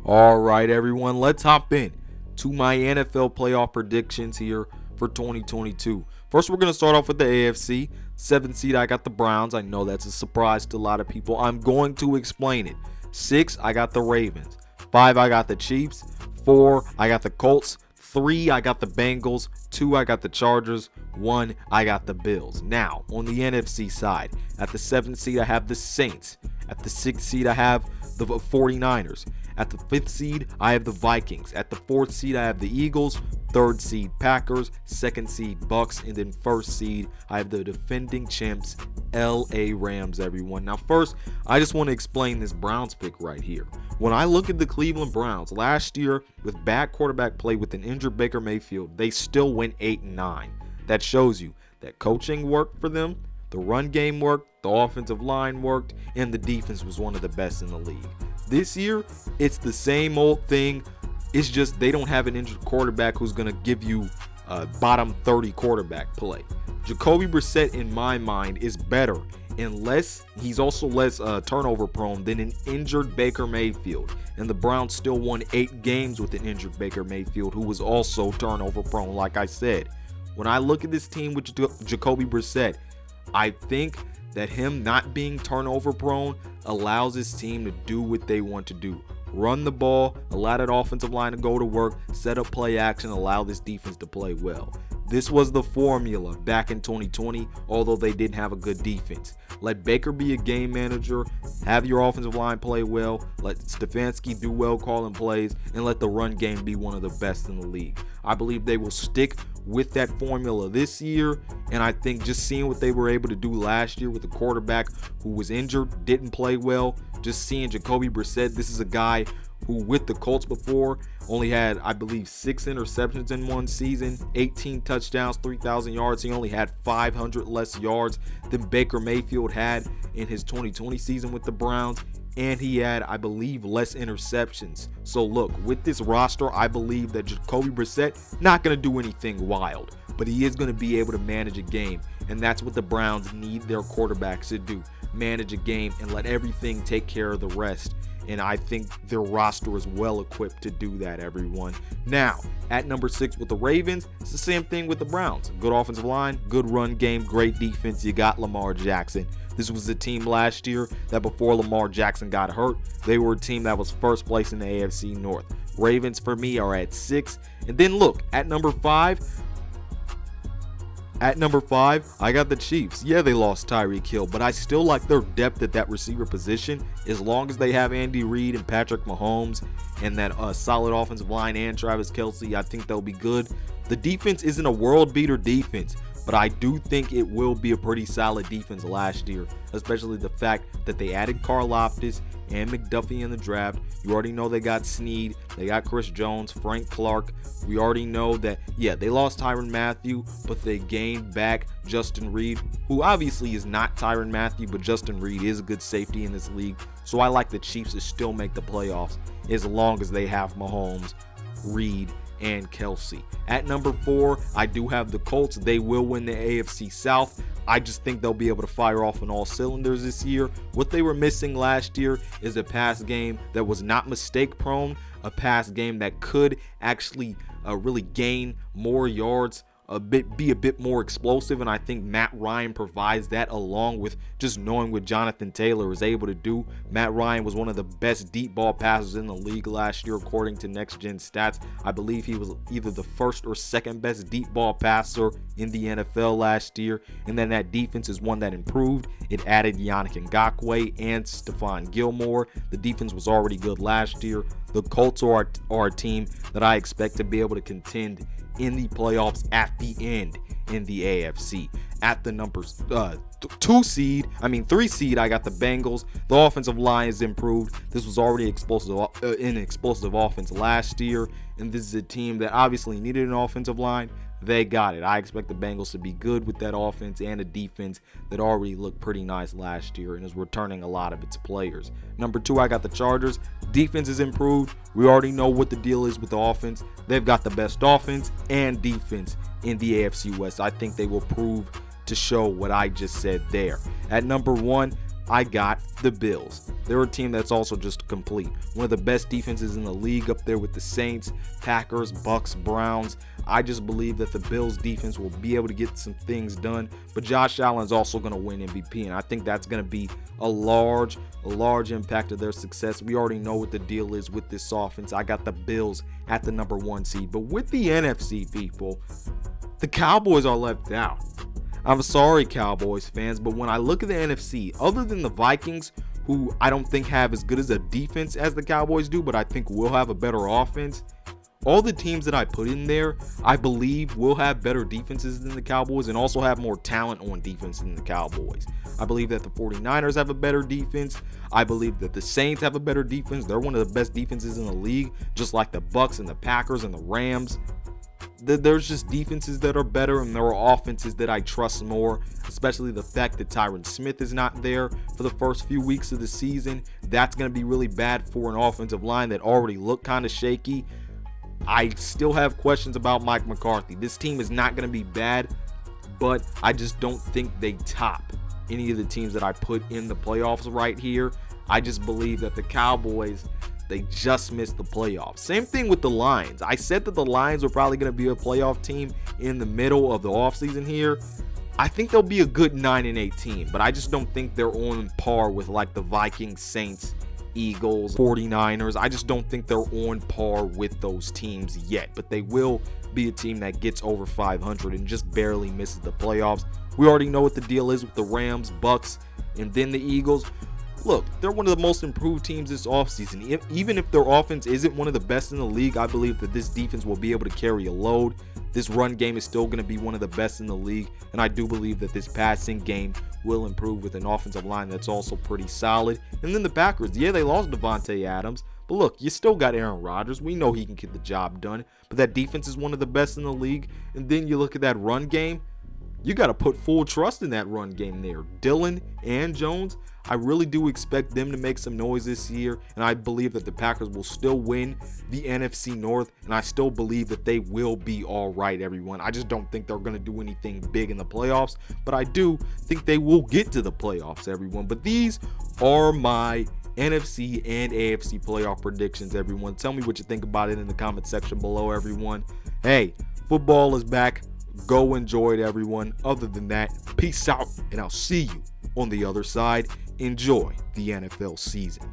All right, everyone, let's hop in to my NFL playoff predictions here for 2022. First, we're going to start off with the AFC. 7th seed, I got the Browns. I know that's a surprise to a lot of people. I'm going to explain it. 6, I got the Ravens. 5, I got the Chiefs. 4, I got the Colts. 3, I got the Bengals. 2, I got the Chargers. 1, I got the Bills. Now, on the NFC side, at the 7th seed, I have the Saints. At the 6th seed, I have the 49ers. At the 5th seed, I have the Vikings. At the 4th seed, I have the Eagles. 3rd seed, Packers. 2nd seed, Bucks. And then 1st seed, I have the defending champs, LA Rams, everyone. Now, first, I just want to explain this Browns pick right here. When I look at the Cleveland Browns, last year, with bad quarterback play with an injured Baker Mayfield, they still went 8-9. That shows you that coaching worked for them, the run game worked, the offensive line worked, and the defense was one of the best in the league. This year, it's the same old thing. It's just they don't have an injured quarterback who's going to give you bottom 30 quarterback play. Jacoby Brissett, in my mind, is better unless he's also less turnover prone than an injured Baker Mayfield. And the Browns still won 8 games with an injured Baker Mayfield, who was also turnover prone, like I said. When I look at this team with Jacoby Brissett, I think that him not being turnover prone allows his team to do what they want to do. Run the ball, allow that offensive line to go to work, set up play action, allow this defense to play well. This was the formula back in 2020, although they didn't have a good defense. Let Baker be a game manager, have your offensive line play well, let Stefanski do well calling plays, and let the run game be one of the best in the league. I believe they will stick with that formula this year, and I think just seeing what they were able to do last year with a quarterback who was injured, didn't play well, just seeing Jacoby Brissett, this is a guy who with the Colts before only had, I believe, 6 interceptions in one season, 18 touchdowns, 3,000 yards. He only had 500 less yards than Baker Mayfield had in his 2020 season with the Browns. And he had, I believe, less interceptions. So look, with this roster, I believe that Jacoby Brissett not going to do anything wild, but he is going to be able to manage a game. And that's what the Browns need their quarterbacks to do. Manage a game and let everything take care of the rest. And I think their roster is well equipped to do that, everyone. Now, at number 6 with the Ravens, it's the same thing with the Browns. Good offensive line, good run game, great defense. You got Lamar Jackson. This was a team last year that before Lamar Jackson got hurt, they were a team that was first place in the AFC North. Ravens, for me, are at 6. And then look, at number 5, I got the Chiefs. Yeah, they lost Tyreek Hill, but I still like their depth at that receiver position. As long as they have Andy Reid and Patrick Mahomes and that solid offensive line and Travis Kelce, I think they'll be good. The defense isn't a world beater defense, but I do think it will be a pretty solid defense last year, especially the fact that they added Karlaftis and McDuffie in the draft. You already know they got Snead, they got Chris Jones, Frank Clark. We already know that, yeah, they lost Tyrann Mathieu, but they gained back Justin Reid, who obviously is not Tyrann Mathieu, but Justin Reid is a good safety in this league. So I like the Chiefs to still make the playoffs as long as they have Mahomes, Reid, and Kelce. At number 4, I do have the Colts. They will win the AFC South. I just think they'll be able to fire off on all cylinders this year. What they were missing last year is a pass game that was not mistake prone, a pass game that could actually really gain more yards, be a bit more explosive, and I think Matt Ryan provides that, along with just knowing what Jonathan Taylor is able to do. Matt Ryan was one of the best deep ball passers in the league last year, according to Next Gen Stats. I believe he was either the first or second best deep ball passer in the NFL last year. And then that defense is one that improved. It added Yannick Ngakoue and Stephon Gilmore. The defense was already good last year. The Colts are a team that I expect to be able to contend in the playoffs at the end in the AFC. At the number 3 seed, I got the Bengals. The offensive line is improved. This was already an explosive offense last year, and this is a team that obviously needed an offensive line. They got it. I expect the Bengals to be good with that offense and a defense that already looked pretty nice last year and is returning a lot of its players. Number 2, I got the Chargers. Defense is improved. We already know what the deal is with the offense. They've got the best offense and defense in the AFC West. I think they will prove to show what I just said there. At number 1, I got the Bills. They're a team that's also just complete. One of the best defenses in the league, up there with the Saints, Packers, Bucks, Browns. I just believe that the Bills defense will be able to get some things done, but Josh Allen's also going to win MVP, and I think that's going to be a large impact of their success. We already know what the deal is with this offense. I got the Bills at the number 1 seed, but with the NFC, people, the Cowboys are left out. I'm sorry, Cowboys fans, but when I look at the NFC, other than the Vikings, who I don't think have as good as a defense as the Cowboys do, but I think will have a better offense, all the teams that I put in there, I believe will have better defenses than the Cowboys and also have more talent on defense than the Cowboys. I believe that the 49ers have a better defense. I believe that the Saints have a better defense. They're one of the best defenses in the league, just like the Bucks and the Packers and the Rams. There's just defenses that are better, and there are offenses that I trust more, especially the fact that Tyron Smith is not there for the first few weeks of the season. That's going to be really bad for an offensive line that already looked kind of shaky. I still have questions about Mike McCarthy. This team is not going to be bad, but I just don't think they top any of the teams that I put in the playoffs right here. I just believe that the Cowboys, they just missed the playoffs. Same thing with the Lions. I said that the Lions were probably going to be a playoff team in the middle of the offseason here. I think they'll be a good 9-8 team, but I just don't think they're on par with like the Vikings, Saints, Eagles, 49ers. I just don't think they're on par with those teams yet, but they will be a team that gets over 500 and just barely misses the playoffs. We already know what the deal is with the Rams, Bucks, and then the Eagles. Look, they're one of the most improved teams this offseason. Even if their offense isn't one of the best in the league, I believe that this defense will be able to carry a load. This run game is still going to be one of the best in the league, and I do believe that this passing game will improve with an offensive line that's also pretty solid. And then the Packers, yeah, they lost Devontae Adams, but look, you still got Aaron Rodgers. We know he can get the job done, but that defense is one of the best in the league. And then you look at that run game, you got to put full trust in that run game there. Dillon and Jones, I really do expect them to make some noise this year, and I believe that the Packers will still win the NFC North, and I still believe that they will be all right, everyone. I just don't think they're going to do anything big in the playoffs, but I do think they will get to the playoffs, everyone. But these are my NFC and AFC playoff predictions, everyone. Tell me what you think about it in the comment section below, everyone. Hey, football is back. Go enjoy it, everyone. Other than that, peace out, and I'll see you on the other side. Enjoy the NFL season.